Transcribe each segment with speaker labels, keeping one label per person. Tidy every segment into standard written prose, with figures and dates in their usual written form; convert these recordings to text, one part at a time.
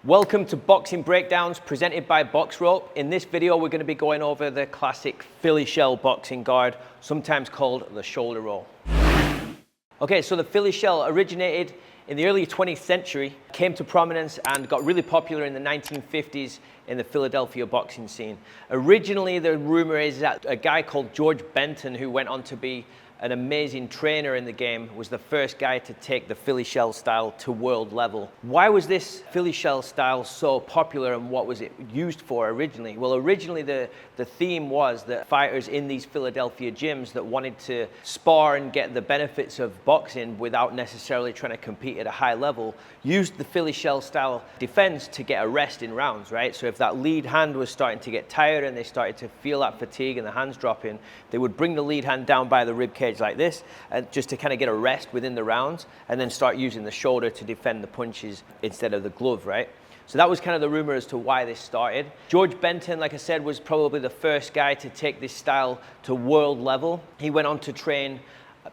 Speaker 1: Welcome to Boxing Breakdowns presented by Box Rope. In this video, we're going to be going over the classic Philly shell boxing guard, sometimes called the shoulder roll. Okay, so the Philly shell originated in the early 20th century, came to prominence and got really popular in the 1950s in the Philadelphia boxing scene. Originally, the rumor is that a guy called George Benton, who went on to be an amazing trainer in the game, was the first guy to take the Philly shell style to world level. Why was this Philly shell style so popular and what was it used for originally? Well, originally the theme was that fighters in these Philadelphia gyms that wanted to spar and get the benefits of boxing without necessarily trying to compete at a high level used the Philly shell style defense to get a rest in rounds, right? So if that lead hand was starting to get tired and they started to feel that fatigue and the hands dropping, they would bring the lead hand down by the rib cage like this, and just to kind of get a rest within the rounds, and then start using the shoulder to defend the punches instead of the glove, right? So that was kind of the rumor as to why this started. George Benton, like I said, was probably the first guy to take this style to world level. He went on to train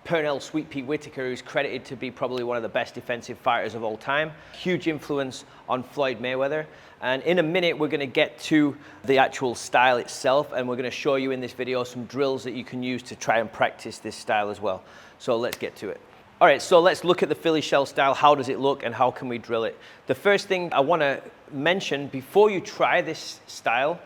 Speaker 1: Pernell Sweet Pete Whitaker, who's credited to be probably one of the best defensive fighters of all time. Huge influence on Floyd Mayweather. And in a minute, we're going to get to the actual style itself, and we're going to show you in this video some drills that you can use to try and practice this style as well. So let's get to it. All right, so let's look at the Philly shell style. How does it look and how can we drill it? The first thing I want to mention before you try this style,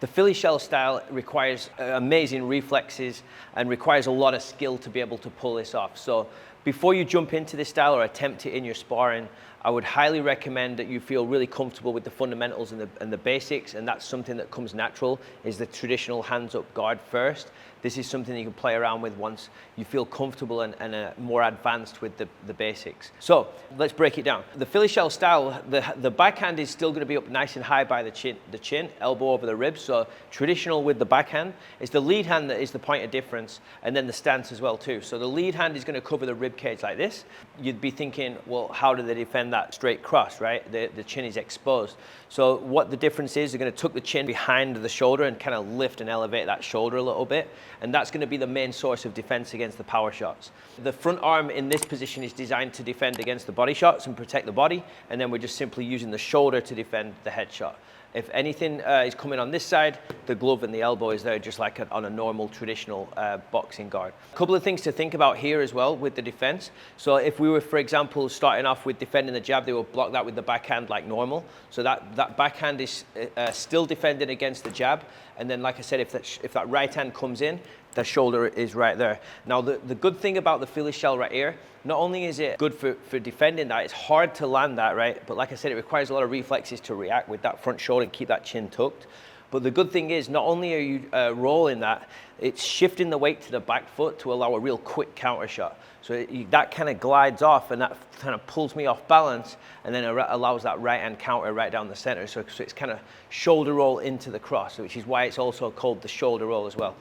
Speaker 1: the Philly shell style requires amazing reflexes and requires a lot of skill to be able to pull this off. So before you jump into this style or attempt it in your sparring, I would highly recommend that you feel really comfortable with the fundamentals and the basics, and that's something that comes natural, is the traditional hands up guard first. This is something you can play around with once you feel comfortable and more advanced with the basics. So let's break it down. The Philly shell style, the backhand is still going to be up nice and high by the chin, elbow over the ribs. So traditional with the backhand, it's the lead hand that is the point of difference, and then the stance as well too. So the lead hand is going to cover the rib cage like this. You'd be thinking, well, how do they defend that straight cross, right? The chin is exposed. So what the difference is, they're going to tuck the chin behind the shoulder and kind of lift and elevate that shoulder a little bit. And that's going to be the main source of defense against the power shots. The front arm in this position is designed to defend against the body shots and protect the body. And then we're just simply using the shoulder to defend the head shot. If anything is coming on this side, the glove and the elbow is there just like on a normal traditional boxing guard. A couple of things to think about here as well with the defense. So if we were, for example, starting off with defending the jab, they will block that with the backhand like normal. So that backhand is still defending against the jab. And then, like I said, if that right hand comes in, the shoulder is right there. Now, the good thing about the Philly shell right here, not only is it good for defending that, it's hard to land that, right? But like I said, it requires a lot of reflexes to react with that front shoulder and keep that chin tucked. But the good thing is, not only are you rolling that, it's shifting the weight to the back foot to allow a real quick counter shot. So that kind of glides off and that kind of pulls me off balance, and then it allows that right hand counter right down the center. So it's kind of shoulder roll into the cross, which is why it's also called the shoulder roll as well.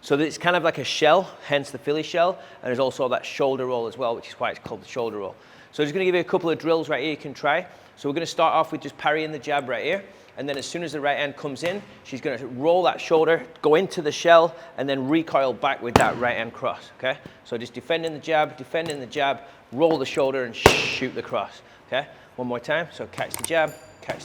Speaker 1: So it's kind of like a shell, hence the Philly shell, and there's also that shoulder roll as well, which is why it's called the shoulder roll. So I'm just going to give you a couple of drills right here you can try. So we're going to start off with just parrying the jab right here, and then as soon as the right hand comes in, she's going to roll that shoulder, go into the shell, and then recoil back with that right hand cross, okay? So just defending the jab, roll the shoulder, and shoot the cross, okay? One more time. So catch the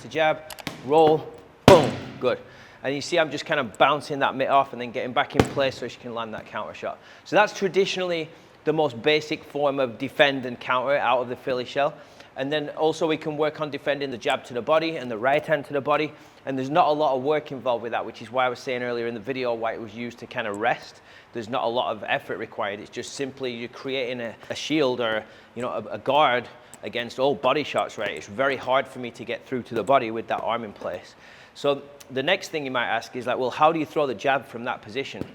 Speaker 1: jab, roll, boom, good. And you see I'm just kind of bouncing that mitt off and then getting back in place so she can land that counter shot. So that's traditionally the most basic form of defend and counter out of the Philly shell. And then also we can work on defending the jab to the body and the right hand to the body. And there's not a lot of work involved with that, which is why I was saying earlier in the video why it was used to kind of rest. There's not a lot of effort required. It's just simply you're creating a shield or a guard against all body shots, right? It's very hard for me to get through to the body with that arm in place. So the next thing you might ask is like, well, how do you throw the jab from that position?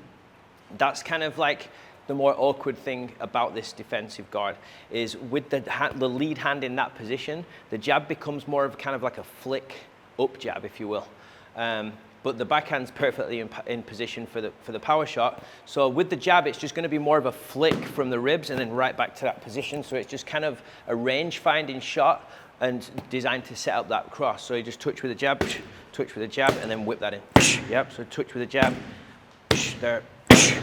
Speaker 1: That's kind of like the more awkward thing about this defensive guard is with the lead hand in that position, the jab becomes more of kind of like a flick up jab, if you will. But the backhand's perfectly in position for the power shot. So with the jab, it's just going to be more of a flick from the ribs and then right back to that position. So it's just kind of a range-finding shot and designed to set up that cross. So you just touch with the jab, and then whip that in. Yep, so touch with the jab, there,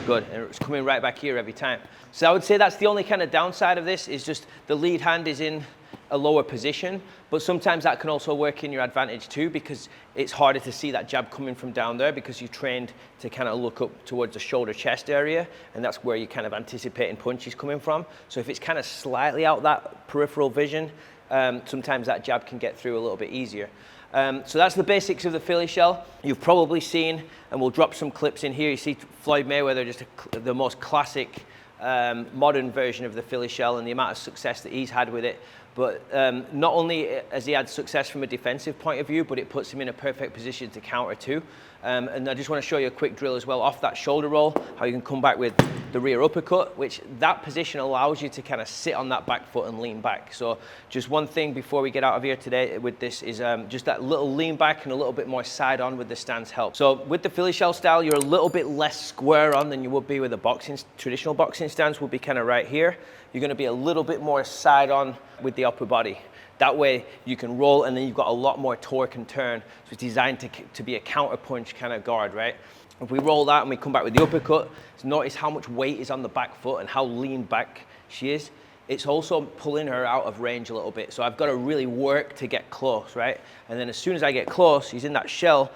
Speaker 1: good. And it's coming right back here every time. So I would say that's the only kind of downside of this is just the lead hand is in a lower position, but sometimes that can also work in your advantage too, because it's harder to see that jab coming from down there because you trained to kind of look up towards the shoulder chest area, and that's where you're kind of anticipating punches coming from. So if it's kind of slightly out that peripheral vision, sometimes that jab can get through a little bit easier. So that's the basics of the Philly shell. You've probably seen, and we'll drop some clips in here, you see Floyd Mayweather, just the most classic modern version of the Philly shell and the amount of success that he's had with it. But not only has he had success from a defensive point of view, but it puts him in a perfect position to counter too. And I just want to show you a quick drill as well off that shoulder roll, how you can come back with the rear uppercut, which that position allows you to kind of sit on that back foot and lean back. So just one thing before we get out of here today with this is just that little lean back and a little bit more side on with the stance help. So with the Philly shell style, you're a little bit less square on than you would be with a boxing, traditional boxing stance would be kind of right here. You're going to be a little bit more side on with the upper body. That way you can roll, and then you've got a lot more torque and turn. So it's designed to be a counter punch kind of guard, right? If we roll that and we come back with the uppercut, notice how much weight is on the back foot and how lean back she is. It's also pulling her out of range a little bit. So I've got to really work to get close, right? And then as soon as I get close, she's in that shell,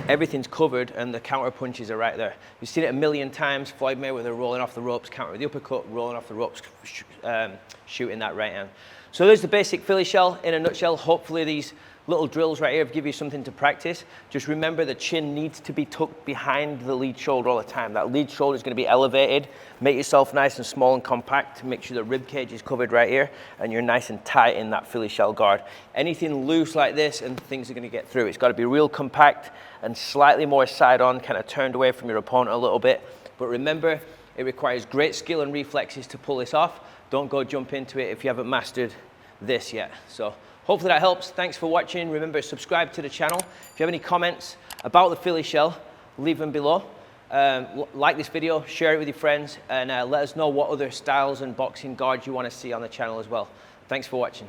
Speaker 1: everything's covered and the counter punches are right there. You've seen it a million times, Floyd Mayweather rolling off the ropes, counter with the uppercut, rolling off the ropes, shooting that right hand. So there's the basic Philly shell in a nutshell. Hopefully these little drills right here give you something to practice. Just remember the chin needs to be tucked behind the lead shoulder all the time. That lead shoulder is going to be elevated. Make yourself nice and small and compact. Make sure the rib cage is covered right here and you're nice and tight in that Philly shell guard. Anything loose like this and things are going to get through. It's got to be real compact and slightly more side on, kind of turned away from your opponent a little bit. But remember, it requires great skill and reflexes to pull this off. Don't go jump into it if you haven't mastered this yet. So hopefully that helps. Thanks for watching. Remember, subscribe to the channel. If you have any comments about the Philly shell, leave them below. Like this video, share it with your friends, and let us know what other styles and boxing guards you want to see on the channel as well. Thanks for watching.